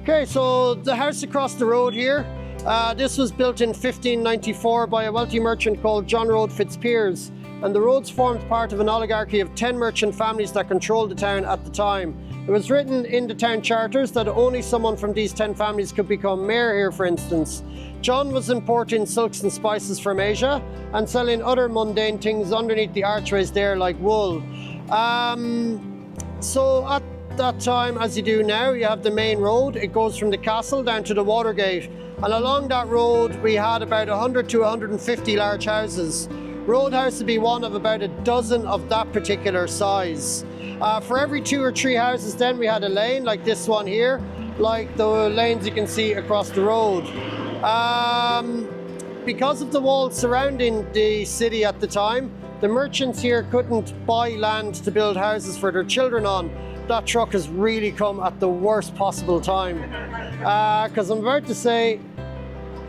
Okay, so the house across the road here, this was built in 1594 by a wealthy merchant called John Rothe Fitzpiers, and the Rhodes formed part of an oligarchy of 10 merchant families that controlled the town at the time. It was written in the town charters that only someone from these 10 families could become mayor here, for instance. John was importing silks and spices from Asia and selling other mundane things underneath the archways there, like wool. So at that time, as you do now, you have the main road. It goes from the castle down to the Watergate, and along that road we had about 100 to 150 large houses. Road House would be one of about a dozen of that particular size. For every 2 or 3 houses then we had a lane like this one here, like the lanes you can see across the road. Because of the walls surrounding the city at the time, the merchants here couldn't buy land to build houses for their children on. That truck has really come at the worst possible time. Because I'm about to say,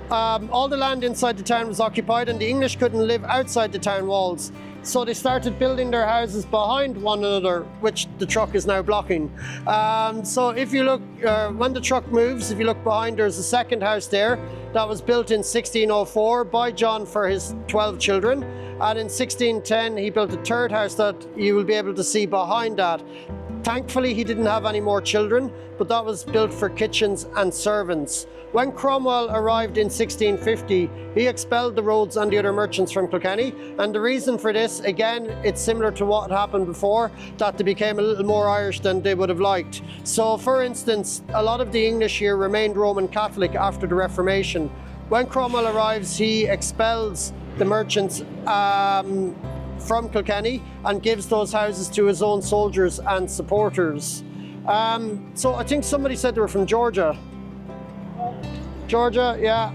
all the land inside the town was occupied and the English couldn't live outside the town walls. So they started building their houses behind one another, which the truck is now blocking. So if you look, when the truck moves, if you look behind, there's a second house there that was built in 1604 by John for his 12 children. And in 1610, he built a third house that you will be able to see behind that. Thankfully, he didn't have any more children, but that was built for kitchens and servants. When Cromwell arrived in 1650, he expelled the Rhodes and the other merchants from Kilkenny, and the reason for this, again, it's similar to what happened before, that they became a little more Irish than they would have liked. So, for instance, a lot of the English here remained Roman Catholic after the Reformation. When Cromwell arrives, he expels the merchants from Kilkenny and gives those houses to his own soldiers and supporters. So I think somebody said they were from Georgia. Georgia, yeah.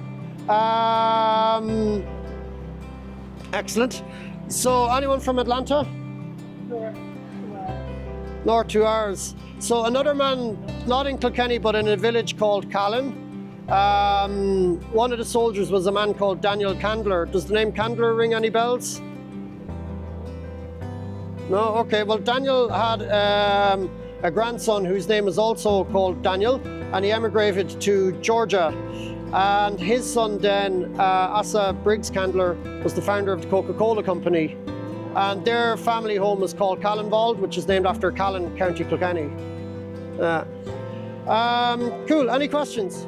Excellent. So anyone from Atlanta? North 2 hours. So another man, not in Kilkenny, but in a village called Callan. One of the soldiers was a man called Daniel Candler. Does the name Candler ring any bells? No? Okay, well Daniel had a grandson whose name was also called Daniel, and he emigrated to Georgia. And his son then, Asa Briggs Candler, was the founder of the Coca-Cola company. And their family home was called Callanbald, which is named after Callan, County Kilkenny. Cool, any questions?